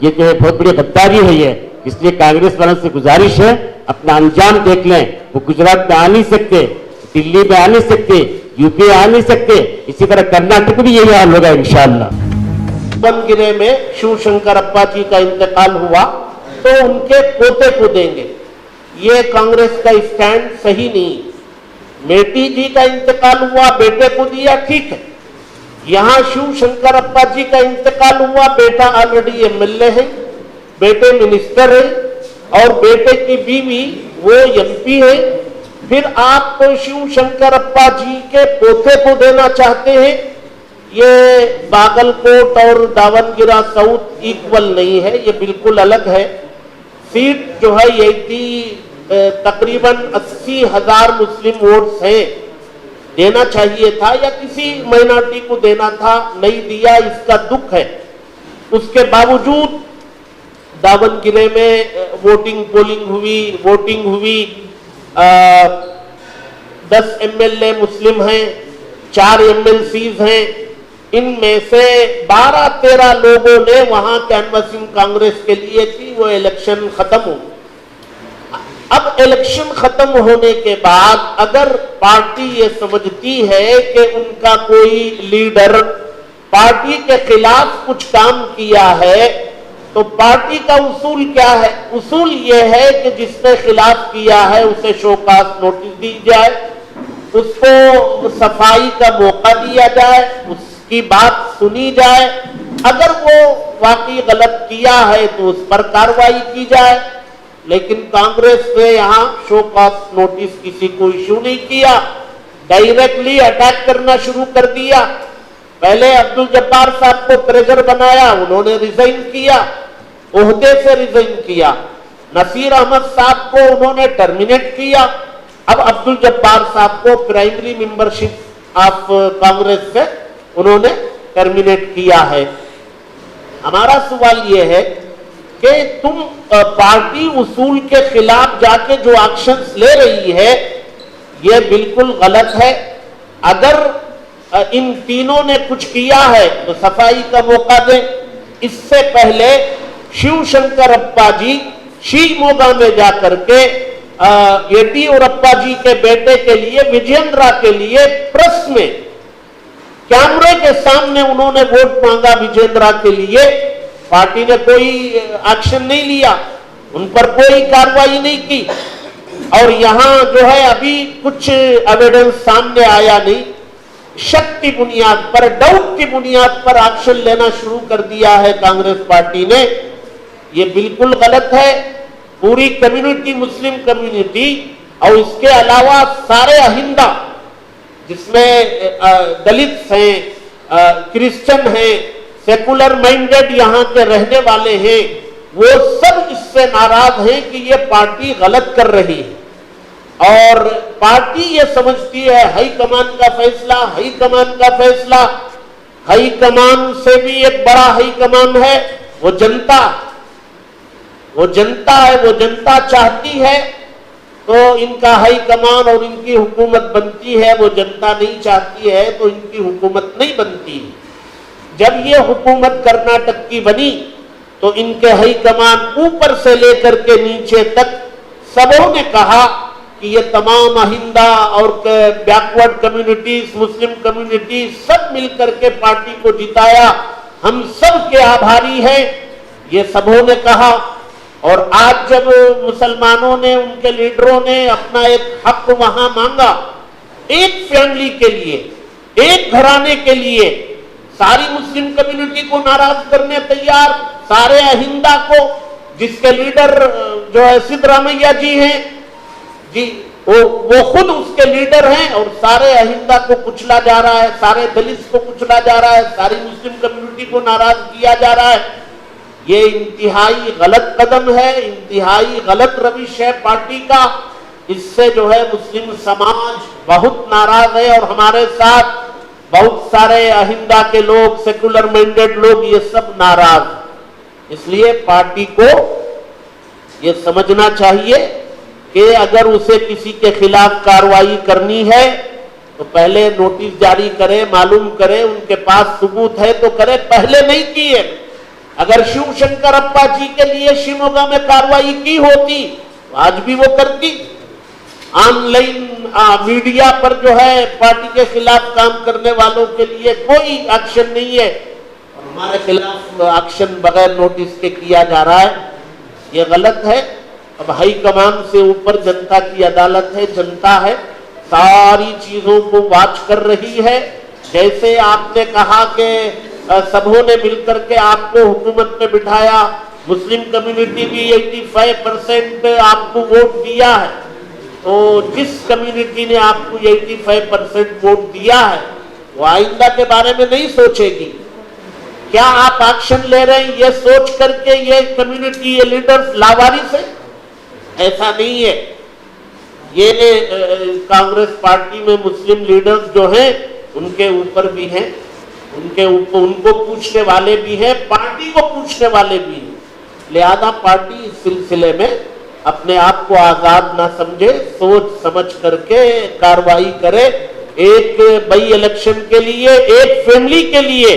ये जो है बहुत बड़ी गद्दारी है ये। इसलिए कांग्रेस वालों से गुजारिश है, अपना अंजाम देख लें। वो गुजरात में आ नहीं सकते, दिल्ली में आ नहीं सकते, यूपी आ नहीं सकते, इसी तरह कर्नाटक भी यही हाल होगा इंशाअल्लाह। दावनगिरे में शिवशंकरप्पा जी का इंतकाल हुआ तो उनके पोते को देंगे, ये कांग्रेस का स्टैंड सही नहीं। मेटी जी का इंतकाल हुआ, बेटे को दिया, ठीक है। यहां शिवशंकरप्पा जी का इंतकाल हुआ, बेटा ऑलरेडी एमएलए है, बेटे मिनिस्टर है और बेटे की बीवी वो एमपी है। फिर आप तो शिवशंकरप्पा जी के पोते को देना चाहते हैं। ये बागलकोट और दावनगिरा साउथ इक्वल नहीं है, ये बिल्कुल अलग है। सीट जो है तकरीबन 80,000 मुस्लिम वोट्स हैं, देना चाहिए था या किसी माइनॉरिटी को देना था, नहीं दिया, इसका दुख है। उसके बावजूद दावनगिरे में वोटिंग हुई 10 एमएलए मुस्लिम हैं, 4 एमएलसीज हैं, इनमें से 12-13 लोगों ने वहां कैनवसिंग कांग्रेस के लिए की, वो इलेक्शन खत्म हो। अब इलेक्शन खत्म होने के बाद अगर पार्टी ये समझती है कि उनका कोई लीडर पार्टी के खिलाफ कुछ काम किया है, तो पार्टी का उसूल क्या है? उसूल ये है कि जिसने खिलाफ किया है उसे शोकाज नोटिस दी जाए, उसको सफाई का मौका दिया जाए, उसकी बात सुनी जाए। अगर वो वाकई गलत किया है तो उस पर कार्रवाई की जाए। लेकिन कांग्रेस ने यहाँ शोकाज नोटिस किसी को इश्यू नहीं किया, डायरेक्टली अटैक करना शुरू कर दिया। पहले अब्दुल जब्बार साहब को ट्रेजर बनाया, उन्होंने रिजाइन किया, ओहदे से रिजाइन किया। नसीर अहमद साहब को उन्होंने टर्मिनेट किया। अब अब्दुल जब्बार साहब को प्राइमरी मेंबरशिप ऑफ कांग्रेस से उन्होंने टर्मिनेट किया है। हमारा सवाल यह है कि तुम पार्टी उसूल के खिलाफ जाके जो एक्शंस ले रही है ये बिल्कुल गलत है। अगर इन तीनों ने कुछ किया है तो सफाई का मौका दें। इससे पहले शिवशंकरप्पा जी शिवमोगा में जाकर के येदियुरप्पा जी के बेटे के लिए, विजयेंद्रा के लिए प्रेस में कैमरे के सामने उन्होंने वोट मांगा विजयेंद्रा के लिए। पार्टी ने कोई एक्शन नहीं लिया, उन पर कोई कार्रवाई नहीं की। और यहां जो है अभी कुछ एविडेंस सामने आया नहीं, शक की बुनियाद पर, डाउट की बुनियाद पर एक्शन लेना शुरू कर दिया है कांग्रेस पार्टी ने। ये बिल्कुल गलत है। पूरी कम्युनिटी, मुस्लिम कम्युनिटी और इसके अलावा सारे अहिंदा, जिसमें दलित हैं, क्रिश्चियन हैं, सेकुलर माइंडेड यहाँ के रहने वाले हैं, वो सब इससे नाराज हैं कि ये पार्टी गलत कर रही है। और पार्टी ये समझती है हाईकमान का फैसला, हाईकमान का फैसला। हाईकमान से भी एक बड़ा हाईकमान है वो जनता। वो जनता है, वो जनता चाहती है तो इनका हाईकमान और इनकी हुकूमत बनती है। वो जनता नहीं चाहती है तो इनकी हुकूमत नहीं बनती। जब ये हुकूमत कर्नाटक की बनी तो इनके हाईकमान ऊपर से लेकर के नीचे तक सबों ने कहा कि ये तमाम अहिंदा और बैकवर्ड कम्युनिटीज, मुस्लिम कम्युनिटी सब मिलकर के पार्टी को जिताया, हम सब के आभारी हैं, ये सबों ने कहा। और आज जब मुसलमानों ने, उनके लीडरों ने अपना एक हक वहां मांगा, एक फैमिली के लिए, एक घराने के लिए, सारी मुस्लिम कम्युनिटी को नाराज करने तैयार, सारे अहिंदा को, जिसके लीडर जो है सिद्धरामैया जी हैं, जी वो खुद उसके लीडर हैं, और सारे अहिंदा को कुचला जा रहा है, सारे दलित को कुचला जा रहा है, सारी मुस्लिम कम्युनिटी को नाराज किया जा रहा है। ये इंतहाई गलत कदम है, इंतहाई गलत रविश है पार्टी का। इससे जो है मुस्लिम समाज बहुत नाराज है और हमारे साथ बहुत सारे अहिंदा के लोग, सेकुलर माइंडेड लोग, ये सब नाराज। इसलिए पार्टी को ये समझना चाहिए कि अगर उसे किसी के खिलाफ कार्रवाई करनी है तो पहले नोटिस जारी करे, मालूम करे, उनके पास सबूत है तो करे, पहले नहीं किए। अगर शिवशंकरप्पा जी के लिए शिमोगा में कार्रवाई की होती तो आज भी वो करती। ऑनलाइन मीडिया पर जो है पार्टी के खिलाफ काम करने वालों के लिए कोई एक्शन नहीं है, और हमारे खिलाफ एक्शन बगैर नोटिस के किया जा रहा है, ये गलत है। अब हाईकमान से ऊपर जनता की अदालत है, जनता है, सारी चीजों को वॉच कर रही है। जैसे आपने कहा कि सबों ने मिलकर के आपको हुकूमत में बिठाया, मुस्लिम कम्युनिटी भी 85% आपको वोट दिया है, तो जिस कम्युनिटी ने आपको 85% वोट दिया है वो आइंदा के बारे में नहीं सोचेगी। क्या आप एक्शन ले रहे हैं ये सोच करके ये कम्युनिटी, ये लीडर्स लावारिस है? ऐसा नहीं है। ये कांग्रेस पार्टी में मुस्लिम लीडर्स जो हैं उनके ऊपर भी हैं, उनके ऊपर उनको पूछने वाले भी हैं, पार्टी को पूछने वाले भी हैं। लिहाजा पार्टी इस सिलसिले में अपने आप को आजाद ना समझे, सोच समझ करके कार्रवाई करे। एक बाई इलेक्शन के लिए, एक फैमिली के लिए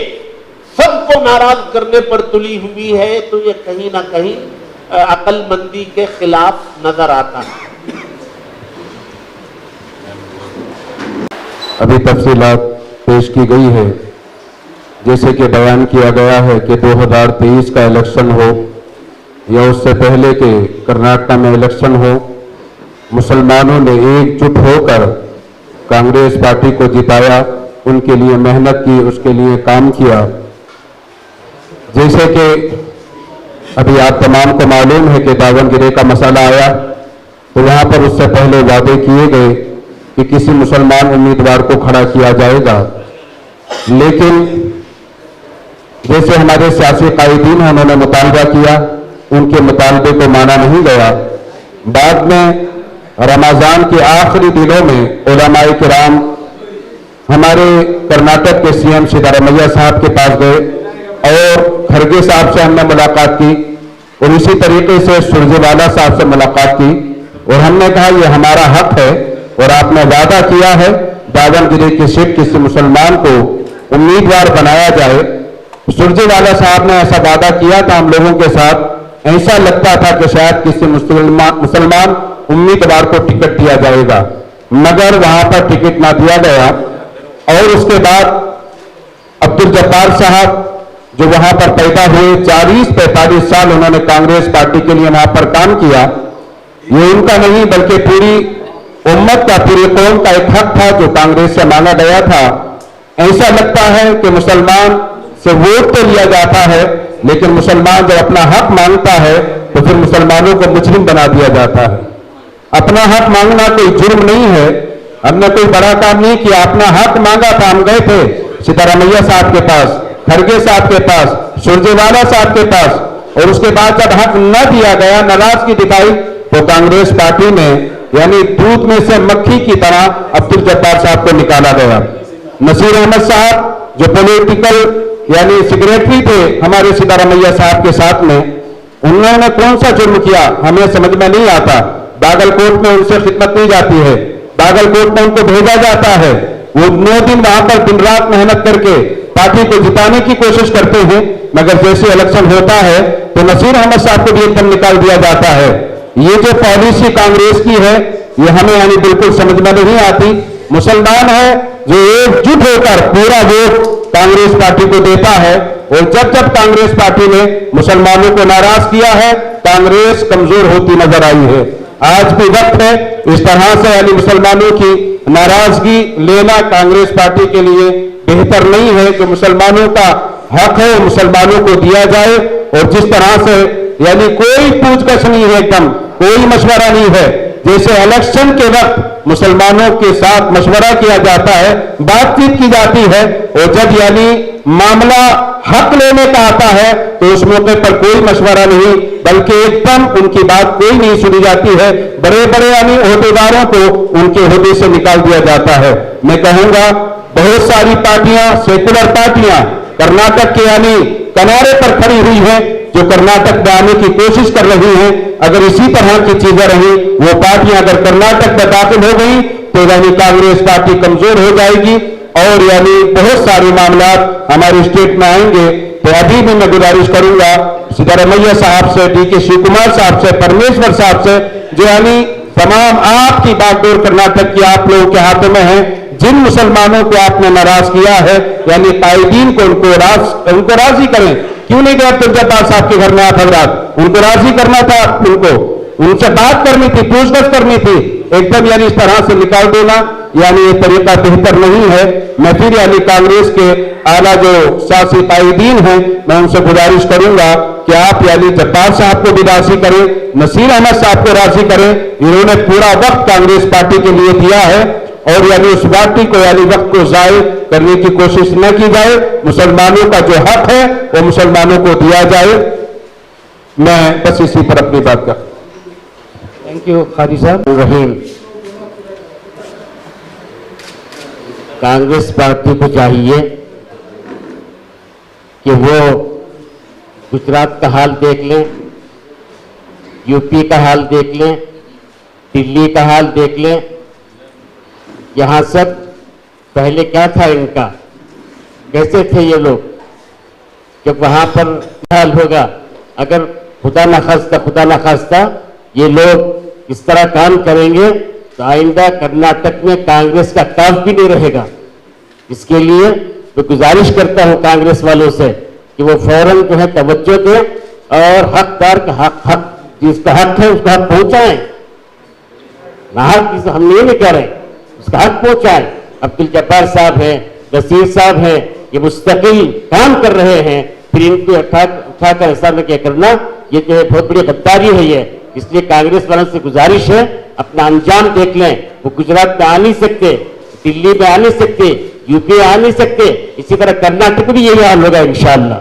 सबको नाराज करने पर तुली हुई है, तो ये कहीं ना कहीं अक्लमंदी के खिलाफ नजर आता है। अभी तफसीलात पेश की गई है, जैसे कि बयान किया गया है कि 2023 का इलेक्शन हो या उससे पहले के कर्नाटक में इलेक्शन हो, मुसलमानों ने एकजुट होकर कांग्रेस पार्टी को जिताया, उनके लिए मेहनत की, उसके लिए काम किया। जैसे कि अभी आप तमाम को मालूम है कि दावनगिरी का मसला आया, तो वहां पर उससे पहले वादे किए गए कि किसी मुसलमान उम्मीदवार को खड़ा किया जाएगा, लेकिन जैसे हमारे सियासी कायदीन हैं उन्होंने मुतालबा किया, उनके मुतालबे को माना नहीं गया। बाद में रमजान के आखिरी दिनों में उलमाए किराम हमारे कर्नाटक के सीएम सिद्धारमैया साहब के पास गए और खड़गे साहब से हमने मुलाकात की, और इसी तरीके से सुरजेवाला साहब से मुलाकात की, और हमने कहा यह हमारा हक है और आपने वादा किया है दावनगिरी की सीट किसी मुसलमान को उम्मीदवार बनाया जाए। सुरजेवाला साहब ने ऐसा वादा किया था हम लोगों के साथ, ऐसा लगता था कि शायद किसी मुसलमान उम्मीदवार को टिकट दिया जाएगा, मगर वहां पर टिकट ना दिया गया। और उसके बाद अब्दुल जब्बार साहब जो वहां पर पैदा हुए, 40-45 साल उन्होंने कांग्रेस पार्टी के लिए वहां पर काम किया। ये उनका नहीं बल्कि पूरी उम्मत का, पूरी कौम का एक हक था जो कांग्रेस से मांगा गया था। ऐसा लगता है कि मुसलमान से वोट तो लिया जाता है, लेकिन मुसलमान जब अपना हक मांगता है तो फिर मुसलमानों को मुजरिम बना दिया जाता है। अपना हक मांगना कोई जुर्म नहीं है, हमने कोई बड़ा काम नहीं किया, अपना हक मांगा था। हम गए थे सिद्धारमैया साहब के पास, खड़गे साहब के पास, सुरजेवाला साहब के पास, और उसके बाद जब हक न दिया गया, नाराजगी दिखाई, तो कांग्रेस पार्टी ने यानी दूध में से मक्खी की तरह अब्दुल जब्बार साहब को निकाला गया। नसीर अहमद साहब जो पॉलिटिकल यानी सेक्रेटरी थे हमारे सिद्धारमैया साहब के साथ में, उन्होंने कौन सा जुर्म किया हमें समझ में नहीं आता। बागलकोट में उनसे खिदमत नहीं जाती है, बागलकोट में उनको भेजा जाता है, वो 9 दिन वहां पर दिन रात मेहनत करके पार्टी को जिताने की कोशिश करते हैं, मगर जैसे इलेक्शन होता है तो नसीर अहमद साहब को भी एकदम निकाल दिया जाता है। ये जो पॉलिसी कांग्रेस की है ये हमें यानी बिल्कुल समझ में नहीं आती। मुसलमान है जो एकजुट होकर पूरा वोट कांग्रेस पार्टी को देता है, और जब जब कांग्रेस पार्टी ने मुसलमानों को नाराज किया है, कांग्रेस कमजोर होती नजर आई है। आज भी वक्त है इस तरह से यानी मुसलमानों की नाराजगी लेना कांग्रेस पार्टी के लिए बेहतर नहीं है। कि मुसलमानों का हक है मुसलमानों को दिया जाए, और जिस तरह से यानी कोई पूछगछ नहीं है, एकदम कोई मशवरा नहीं है। जैसे इलेक्शन के वक्त मुसलमानों के साथ मशवरा किया जाता है, बातचीत की जाती है, और जब यानी मामला हक लेने का आता है तो उस मौके पर कोई मशवरा नहीं, बल्कि एकदम उनकी बात कोई नहीं सुनी जाती है। बड़े बड़े यानी ओहदेदारों को उनके ओहदे से निकाल दिया जाता है। मैं कहूंगा बहुत सारी पार्टियां, सेकुलर पार्टियां कर्नाटक के यानी किनारे पर खड़ी हुई हैं, जो कर्नाटक में आने की कोशिश कर रही हैं। अगर इसी तरह की चीजें रही, वो पार्टियां अगर कर्नाटक में दाखिल हो गई तो यानी कांग्रेस पार्टी कमजोर हो जाएगी, और यानी बहुत सारे मामला हमारे स्टेट में आएंगे तो अभी भी मैं गुजारिश करूंगा सिद्धरमैया साहब से, डीके शिव कुमार साहब से, परमेश्वर साहब से, जो यानी तमाम आपकी बागडोर कर्नाटक की आप लोगों के हाथों में है, जिन मुसलमानों को आपने नाराज किया है यानी कायदीन को उनको राजी करें। क्यों नहीं गए तुलजापाल साहब के घर में आप हजरात? उनको राजी करना था, उनसे बात करनी थी, पूछताछ करनी थी। एकदम यानी इस तरह से निकाल देना यानी ये तरीका बेहतर नहीं है। मैं फिर यानी कांग्रेस के आला जो सियासी कायदीन हैं, मैं उनसे गुजारिश करूंगा कि आप यानी जब्बार साहब को भी राजी करें, नसीर अहमद साहब को राजी करें। इन्होंने पूरा वक्त कांग्रेस पार्टी के लिए दिया है और यानी उस पार्टी को यानी वक्त को जाये करने की कोशिश न की जाए। मुसलमानों का जो हक है वो मुसलमानों को दिया जाए। मैं बस इसी पर अपनी बात कर। थैंक यू खादी साहब। रहीम, कांग्रेस पार्टी को चाहिए कि वो गुजरात का हाल देख लें, यूपी का हाल देख लें, दिल्ली का हाल देख लें। यहां सब पहले क्या था इनका, कैसे थे ये लोग, जब वहां पर हाल होगा, अगर खुदा न खास्ता ये लोग इस तरह काम करेंगे तो आइंदा कर्नाटक में कांग्रेस का काफ भी नहीं रहेगा। इसके लिए मैं गुजारिश करता हूं कांग्रेस वालों से कि वो फौरन जो है तवज्जो दें और हकदार का हक जिसका हक है उसका हक पहुंचाएं। हक हम नहीं कह रहे, उसका हक पहुंचाएं। अब्दुल जब्बार साहब हैं, नसीर साहब हैं, ये मुस्तकिल काम कर रहे हैं, फिर इनको उठाकर ऐसा न क्या करना, ये जो है बहुत बड़ी गद्दारी है ये। इसलिए कांग्रेस वालों से गुजारिश है अपना अंजाम देख लें। वो गुजरात में आ नहीं सकते, दिल्ली में आ नहीं सकते, यूपी आ नहीं सकते, इसी तरह कर्नाटक भी यही हाल होगा इंशाअल्लाह।